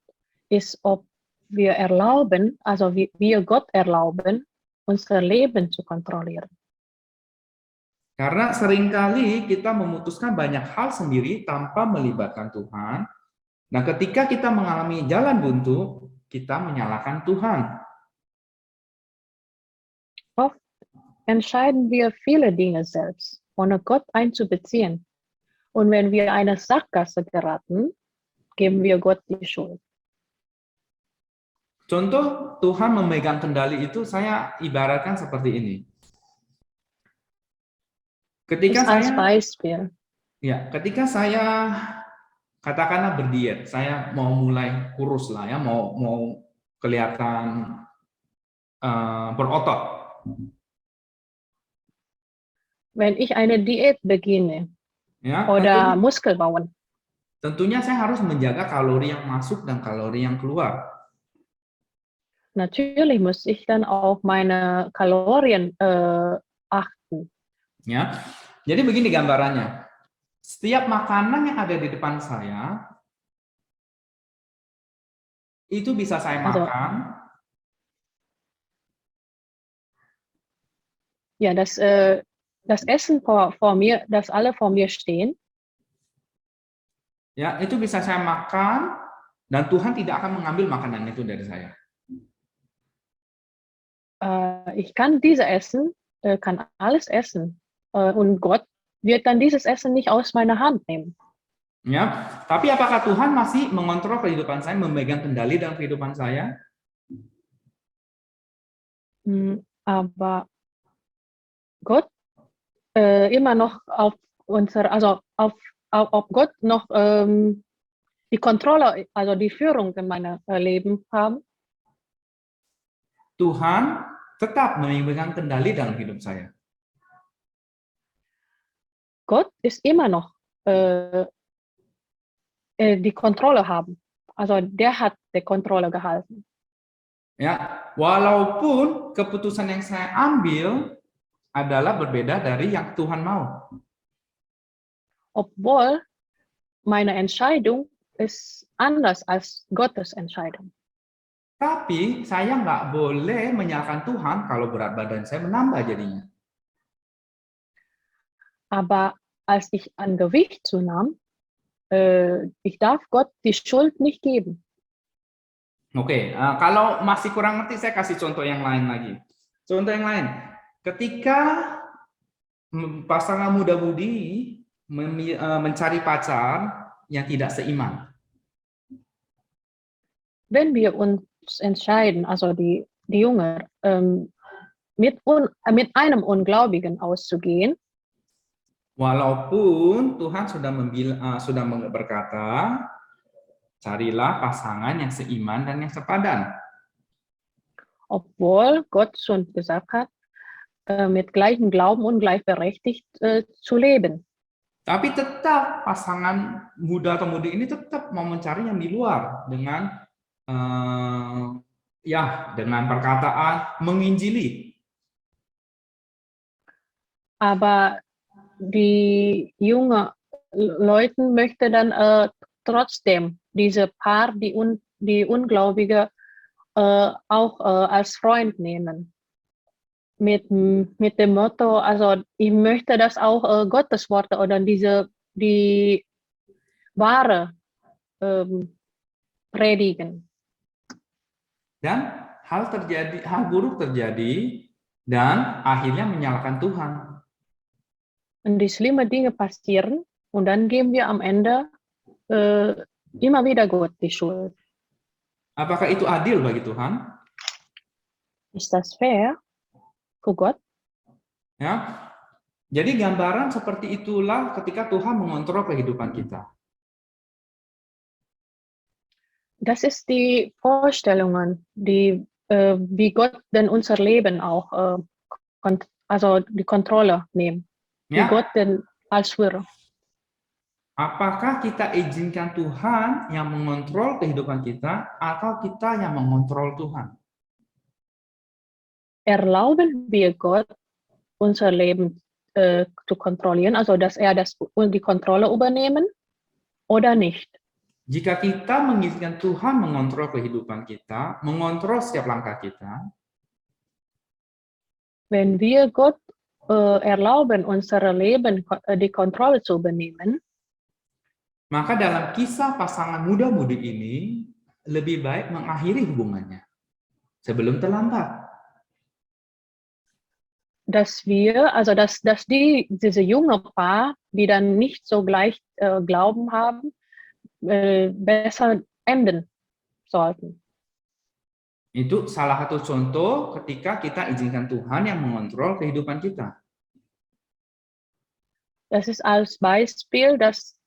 S2: ist, ob wir erlauben, also wir Gott erlauben, unser Leben zu kontrollieren.
S1: Karena seringkali kita memutuskan banyak hal sendiri tanpa melibatkan Tuhan. Nah, ketika kita mengalami jalan buntu, kita menyalahkan Tuhan.
S2: Oft entscheiden wir viele Dinge selbst, ohne Gott einzubeziehen. Und wenn wir eine Sackgasse geraten, geben wir Gott die Schuld.
S1: Contoh Tuhan memegang kendali itu saya ibaratkan seperti ini. Ketika saya katakanlah berdiet, saya mau mulai kurus lah ya, mau kelihatan berotot.
S2: Wenn ich eine Diät beginne,
S1: ya,
S2: oder Muskel bauen.
S1: Tentunya saya harus menjaga kalori yang masuk dan kalori yang keluar.
S2: Natürlich muss ich dann auch meine Kalorien achten.
S1: Ya, jadi begini gambarannya. Setiap makanan yang ada di depan saya itu bisa saya makan.
S2: Ja, das Essen vor mir, das alle vor mir stehen.
S1: Ya, itu bisa saya makan dan Tuhan tidak akan mengambil makanan itu dari saya.
S2: Ich kann diese essen, kann alles essen. Und Gott wird dann dieses Essen nicht aus meiner Hand nehmen.
S1: Ya, tapi apakah Tuhan masih mengontrol kehidupan saya, memegang kendali dalam kehidupan saya?
S2: Aber Gott immer noch auf ob Gott noch die Kontrolle, also die Führung in meinem Leben haben?
S1: Tuhan tetap memegang kendali dalam hidup saya.
S2: Gott ist immer noch die Kontrolle haben. Also der hat die Kontrolle gehalten.
S1: Ya, walaupun keputusan yang saya ambil adalah berbeda dari yang Tuhan mau.
S2: Obwohl meine Entscheidung ist anders als Gottes Entscheidung.
S1: Tapi saya nggak boleh menyalahkan Tuhan kalau berat badan saya menambah jadinya.
S2: Aber als ich an Gewicht zunahm, ich darf Gott die Schuld nicht geben.
S1: Oke, kalau masih kurang ngerti saya kasih contoh yang lain lagi. Contoh yang lain, ketika pasangan muda-mudi mencari pacar yang tidak seiman.
S2: Wenn wir uns entscheiden, also die Jünger, mit einem Ungläubigen auszugehen,
S1: Walaupun Tuhan sudah berkata, carilah pasangan yang seiman dan yang sepadan.
S2: obwohl Gott schon gesagt hat, mit gleichem Glauben und gleichberechtigt zu leben.
S1: Tapi tetap pasangan muda atau mudi ini tetap mau mencari yang di luar dengan dengan perkataan menginjili.
S2: Aber die junge Leute möchte dann trotzdem diese Paar, die Ungläubige, auch als Freund nehmen. Mit dem Motto, also ich möchte das auch Gottes Worte oder die Wahre predigen.
S1: Dan hal buruk terjadi dan akhirnya menyalahkan Tuhan.
S2: Und die schlimme Dinge passieren und dann geben wir am Ende immer wieder Gott die Schuld.
S1: Apakah itu adil bagi Tuhan?
S2: Ist das fair für Gott?
S1: Ya. Jadi gambaran seperti itulah ketika Tuhan mengontrol kehidupan kita.
S2: Das ist die Vorstellungen, wie Gott denn unser Leben auch, also die Kontrolle nehmen. Wie Gott denn als Führer.
S1: Apakah kita izinkan Tuhan yang mengontrol kehidupan kita atau kita yang mengontrol Tuhan?
S2: Erlauben wir Gott, unser Leben zu kontrollieren, also dass die Kontrolle übernehmen oder nicht?
S1: Jika kita mengizinkan Tuhan mengontrol kehidupan kita, mengontrol setiap langkah kita,
S2: wenn wir Gott erlauben, unser Leben die Kontrolle zu übernehmen,
S1: maka dalam kisah pasangan muda-mudi ini lebih baik mengakhiri hubungannya sebelum terlambat.
S2: Dass diese junge Paar, die dann nicht so gleich Glauben haben, besser enden sollten.
S1: Itu salah satu contoh ketika kita izinkan Tuhan yang mengontrol kehidupan kita.
S2: Das ist als Beispiel, dass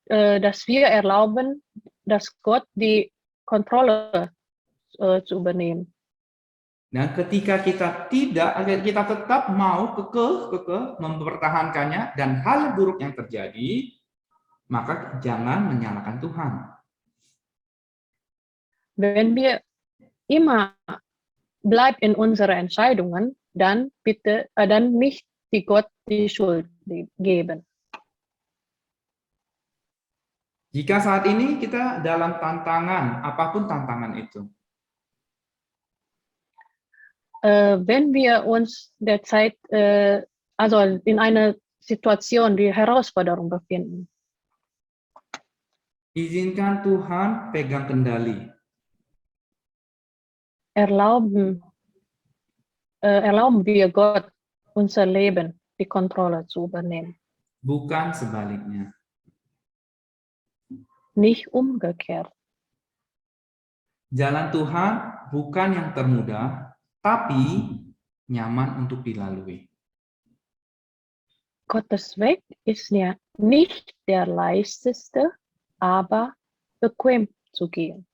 S2: wir erlauben, dass Gott die Kontrolle zu übernehmen.
S1: Dan ketika kita tetap mau kekeh mempertahankannya dan hal buruk yang terjadi, maka jangan menyalahkan Tuhan.
S2: Wenn wir immer bleiben in unseren Entscheidungen, dann nicht die Gott die Schuld geben.
S1: Jika saat ini kita dalam tantangan, apapun tantangan itu,
S2: wenn wir uns derzeit also in einer Situation, die Herausforderung befinden,
S1: izinkan Tuhan pegang kendali.
S2: Erlauben wir Gott, unser Leben, die Kontrolle zu übernehmen.
S1: Bukan sebaliknya.
S2: Nicht umgekehrt.
S1: Jalan Tuhan bukan yang termudah, tapi nyaman untuk dilalui.
S2: Gottes Weg ist ja nicht der leichteste, aber bequem zu gehen.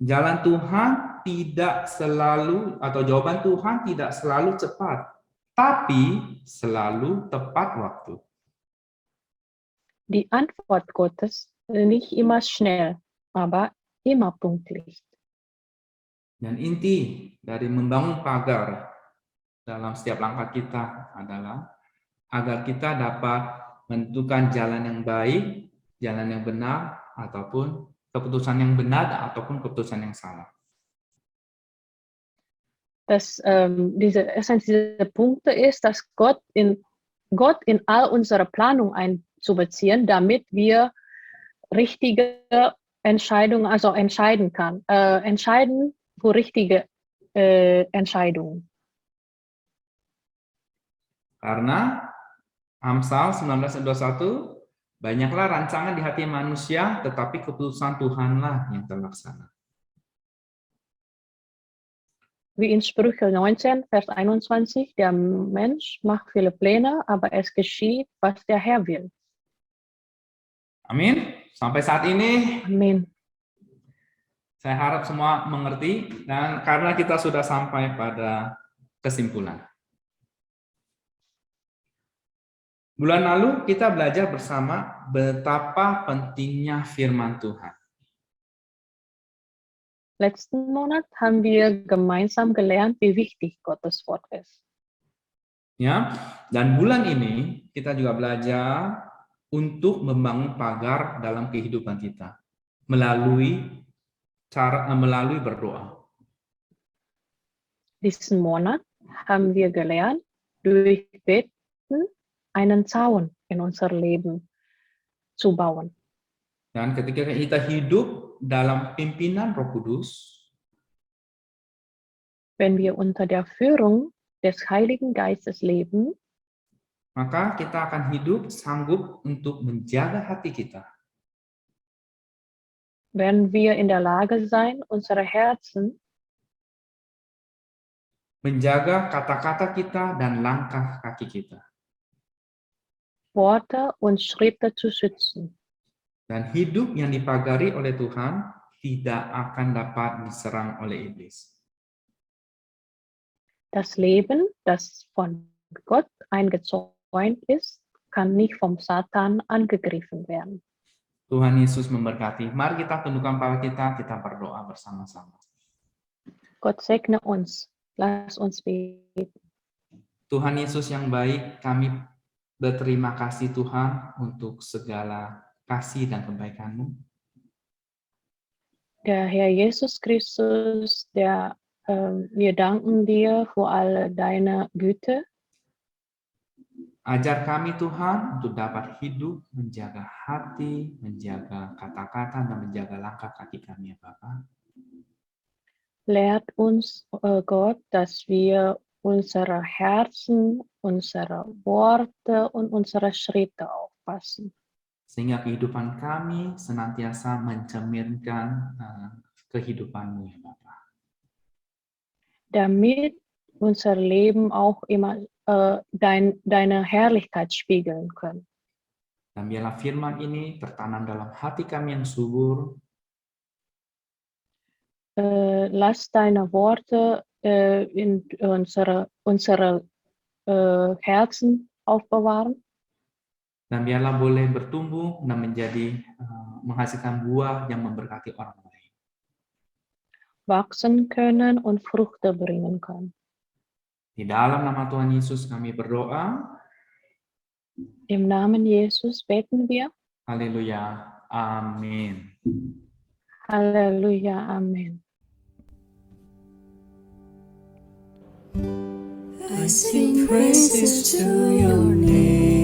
S1: Jalan Tuhan tidak selalu, atau jawaban Tuhan tidak selalu cepat, tapi selalu tepat waktu.
S2: Die Antwort Gottes nicht immer schnell, aber immer pünktlich.
S1: Dan inti dari membangun pagar dalam setiap langkah kita adalah agar kita dapat menentukan jalan yang baik, jalan yang benar, ataupun keputusan yang benar ataupun keputusan yang salah.
S2: dass diese Essenz dieser Punkte ist, dass Gott in all unsere Planung einzubeziehen, damit wir richtige Entscheidungen, also entscheiden für richtige Entscheidungen.
S1: Karena Amsal 19:21, banyaklah rancangan di hati manusia, tetapi keputusan Tuhanlah yang terlaksana.
S2: Wie in Sprüche 19, Vers 21, der Mensch macht viele Pläne, aber es geschieht, was der Herr will.
S1: Amin. Sampai saat ini,
S2: Amin.
S1: saya harap semua mengerti, dan karena kita sudah sampai pada kesimpulan. Bulan lalu kita belajar bersama betapa pentingnya firman Tuhan.
S2: Letzten Monat haben wir gemeinsam gelernt, wie wichtig Gottes Wort ist.
S1: Ya, dan bulan ini kita juga belajar untuk membangun pagar dalam kehidupan kita melalui berdoa.
S2: Diesen Monat haben wir gelernt, durch Beten einen Zaun in unser Leben zu bauen.
S1: Dan ketika kita hidup dalam pimpinan Roh Kudus,
S2: wenn wir unter der Führung des Heiligen Geistes leben,
S1: maka kita akan hidup sanggup untuk menjaga hati kita.
S2: Werden wir in der Lage sein, unsere Herzen
S1: menjaga kata-kata kita dan langkah kaki kita.
S2: Worte und Schritte zu schützen.
S1: Dan hidup yang dipagari oleh Tuhan tidak akan dapat diserang oleh iblis.
S2: Das Leben, das von Gott eingezäunt ist, kann nicht vom Satan angegriffen werden.
S1: Tuhan Yesus memberkati. Mari kita tundukkan kepala kita berdoa bersama-sama.
S2: Gott segne uns. Lass uns beten.
S1: Tuhan Yesus yang baik, kami berterima kasih Tuhan untuk segala kasih dan kebaikan-Mu.
S2: Der Herr Jesus Christus, wir danken dir für all deine Güte.
S1: Ajar kami Tuhan untuk dapat hidup, menjaga hati, menjaga kata-kata, dan menjaga langkah kaki kami ya Bapa.
S2: Lehrt uns, Gott, dass wir unsere Herzen, unsere Worte und unsere Schritte aufpassen.
S1: Sehingga kehidupan kami senantiasa mencerminkan kehidupan-Mu ya Bapa.
S2: Damit unser Leben auch immer deine Herrlichkeit spiegeln können.
S1: Dan biarlah firman ini tertanam dalam hati kami yang subur.
S2: Lass deine Worte in unsere Herzen aufbewahren.
S1: Dan biarlah boleh bertumbuh dan menjadi menghasilkan buah yang memberkati orang lain.
S2: Wachsen können und Früchte bringen können.
S1: Di dalam nama Tuhan Yesus kami berdoa.
S2: Im Namen Jesus beten wir.
S1: Haleluya. Amin.
S2: Halleluja. Amen.
S3: I sing praises to your name.